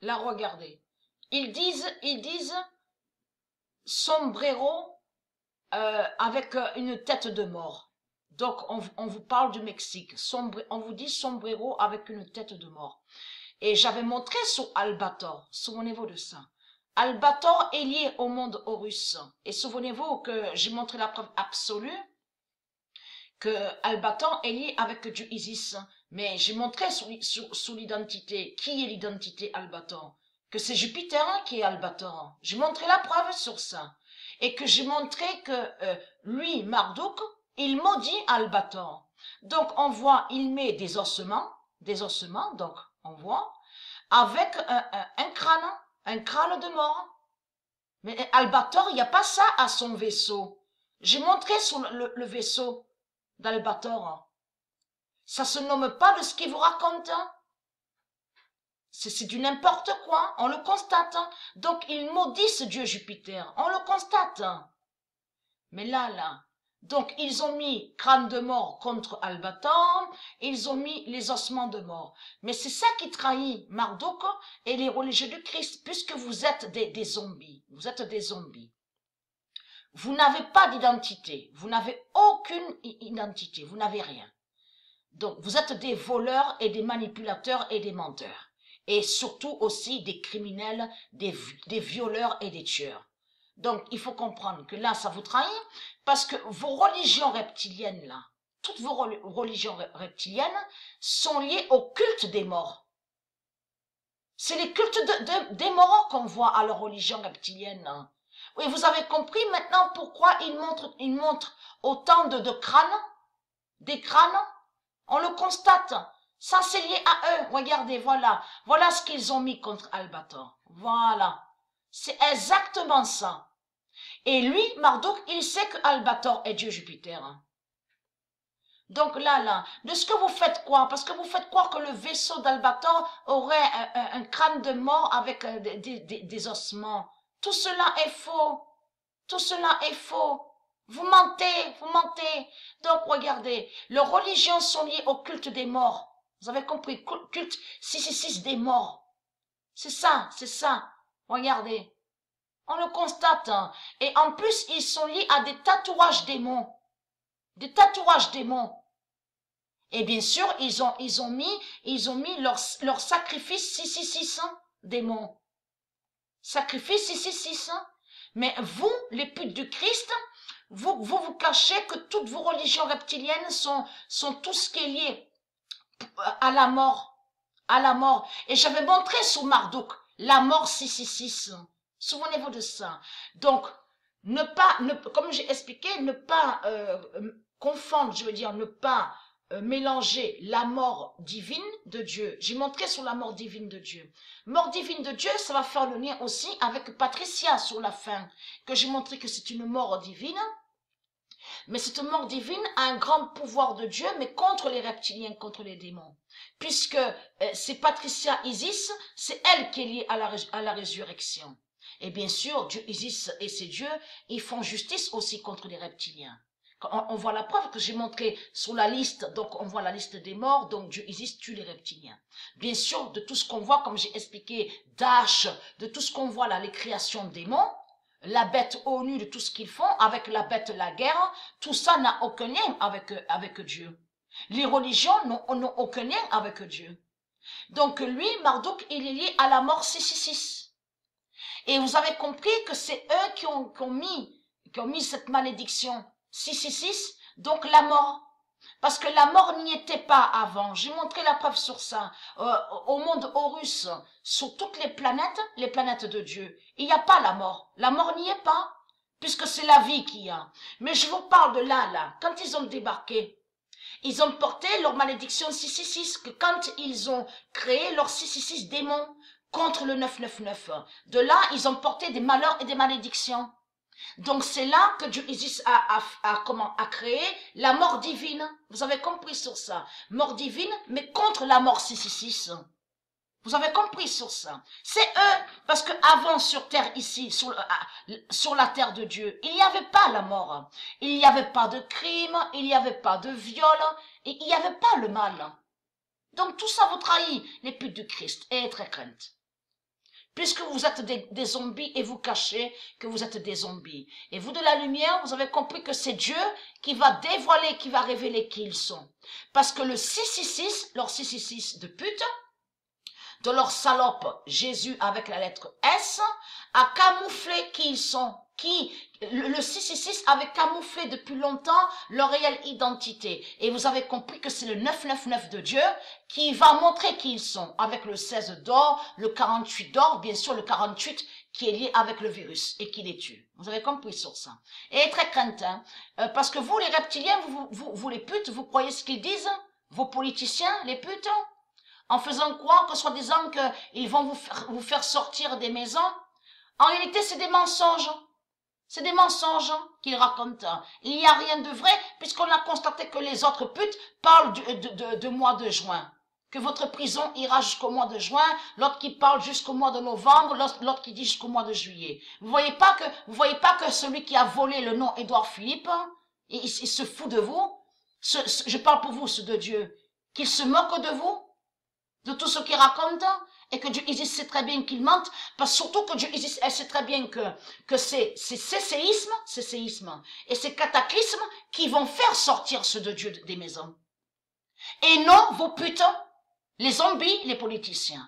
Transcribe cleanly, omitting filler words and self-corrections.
Là, regardez. Ils disent sombrero avec une tête de mort. Donc, on vous parle du Mexique. On vous dit sombrero avec une tête de mort. Et j'avais montré sur Albator. Souvenez-vous de ça. Albator est lié au monde Horus. Et souvenez-vous que j'ai montré la preuve absolue que Albator est lié avec Dieu Isis. Mais j'ai montré sur l'identité. Qui est l'identité Albator? Que c'est Jupiter qui est Albator. J'ai montré la preuve sur ça. Et que j'ai montré que lui, Marduk, il maudit Albator. Donc on voit, il met des ossements, donc on voit, avec un crâne de mort. Mais Albator, il n'y a pas ça à son vaisseau. J'ai montré sur le vaisseau d'Albator. Ça se nomme pas de ce qu'il vous raconte. C'est du n'importe quoi, on le constate. Donc ils maudissent Dieu Jupiter, on le constate. Mais là, donc ils ont mis crâne de mort contre Albator, ils ont mis les ossements de mort. Mais c'est ça qui trahit Marduk et les religieux du Christ, puisque vous êtes des zombies. Vous êtes des zombies. Vous n'avez pas d'identité, vous n'avez aucune identité, vous n'avez rien. Donc vous êtes des voleurs et des manipulateurs et des menteurs. Et surtout aussi des criminels, des violeurs et des tueurs. Donc, il faut comprendre que là, ça vous trahit, parce que vos religions reptiliennes, là, toutes vos religions reptiliennes sont liées au culte des morts. C'est les cultes des morts qu'on voit à leur religion reptilienne. Oui, vous avez compris maintenant pourquoi ils montrent autant de crânes, des crânes? On le constate. Ça, c'est lié à eux. Regardez, voilà. Voilà ce qu'ils ont mis contre Albator. Voilà. C'est exactement ça. Et lui, Marduk, il sait que Albator est Dieu Jupiter. Donc là, de ce que vous faites quoi? Parce que vous faites croire que le vaisseau d'Albator aurait un crâne de mort avec des ossements. Tout cela est faux. Tout cela est faux. Vous mentez, vous mentez. Donc regardez, leurs religions sont liées au culte des morts. Vous avez compris, culte 666 des morts. C'est ça, c'est ça. Regardez. On le constate. Et en plus, ils sont liés à des tatouages démons. Des tatouages démons. Et bien sûr, ils ont mis leur sacrifice 666 démons. Sacrifice 666. Mais vous, les putes du Christ, vous cachez que toutes vos religions reptiliennes sont tout ce qui est lié à la mort. À la mort. Et j'avais montré sur Marduk, la mort 666. Souvenez-vous de ça. Donc, comme j'ai expliqué, ne pas confondre, je veux dire, ne pas mélanger la mort divine de Dieu. J'ai montré sur la mort divine de Dieu. Mort divine de Dieu, ça va faire le lien aussi avec Patricia sur la fin, que j'ai montré que c'est une mort divine. Mais cette mort divine a un grand pouvoir de Dieu, mais contre les reptiliens, contre les démons. Puisque c'est Patricia Isis, c'est elle qui est liée à la résurrection. Et bien sûr, Dieu Isis et ses dieux, ils font justice aussi contre les reptiliens. On voit la preuve que j'ai montré sur la liste, donc on voit la liste des morts, donc Dieu Isis tue les reptiliens. Bien sûr, de tout ce qu'on voit, comme j'ai expliqué, Dash, de tout ce qu'on voit là, les créations de démons, la bête au nu de tout ce qu'ils font, avec la bête la guerre, tout ça n'a aucun lien avec Dieu. Les religions n'ont aucun lien avec Dieu. Donc lui, Marduk, il est lié à la mort 666. Et vous avez compris que c'est eux qui ont mis cette malédiction 666, donc la mort. Parce que la mort n'y était pas avant. J'ai montré la preuve sur ça. Au monde Horus, sur toutes les planètes de Dieu, il n'y a pas la mort. La mort n'y est pas, puisque c'est la vie qu'il y a. Mais je vous parle de là, quand ils ont débarqué, ils ont porté leur malédiction 666, que quand ils ont créé leur 666 démons contre le 999, de là, ils ont porté des malheurs et des malédictions. Donc c'est là que Dieu Isis a créé la mort divine. Vous avez compris sur ça. Mort divine, mais contre la mort 666. Vous avez compris sur ça. C'est eux, parce que avant sur terre ici, sur la terre de Dieu, il n'y avait pas la mort. Il n'y avait pas de crime, il n'y avait pas de viol, et il n'y avait pas le mal. Donc tout ça vous trahit, les putes du Christ, et très crainte. puisque vous êtes des zombies et vous cachez que vous êtes des zombies. Et vous de la lumière, vous avez compris que c'est Dieu qui va dévoiler, qui va révéler qui ils sont. Parce que le 666, leur 666 de pute, de leur salope Jésus avec la lettre S, a camouflé qui ils sont. Le 666 avait camouflé depuis longtemps leur réelle identité. Et vous avez compris que c'est le 999 de Dieu qui va montrer qui ils sont. Avec le 16 d'or, le 48 d'or, bien sûr le 48 qui est lié avec le virus et qui les tue. Vous avez compris sur ça. Et très craintin, parce que vous les reptiliens, vous les putes, vous croyez ce qu'ils disent? Vos politiciens, les putes? En faisant croire que soi-disant qu'ils vont vous faire sortir des maisons. En réalité, c'est des mensonges. C'est des mensonges qu'ils racontent. Il n'y a rien de vrai, puisqu'on a constaté que les autres putes parlent de mois de juin. Que votre prison ira jusqu'au mois de juin, l'autre qui parle jusqu'au mois de novembre, l'autre qui dit jusqu'au mois de juillet. Vous voyez pas que celui qui a volé le nom Édouard Philippe, il se fout de vous? Je parle pour vous, ceux de Dieu. Qu'il se moque de vous? De tout ce qu'il raconte, et que Dieu Isis sait très bien qu'il mente, parce que surtout que Dieu Isis, elle sait très bien que c'est ces séismes et ces cataclysmes qui vont faire sortir ceux de Dieu des maisons. Et non vos putains, les zombies, les politiciens.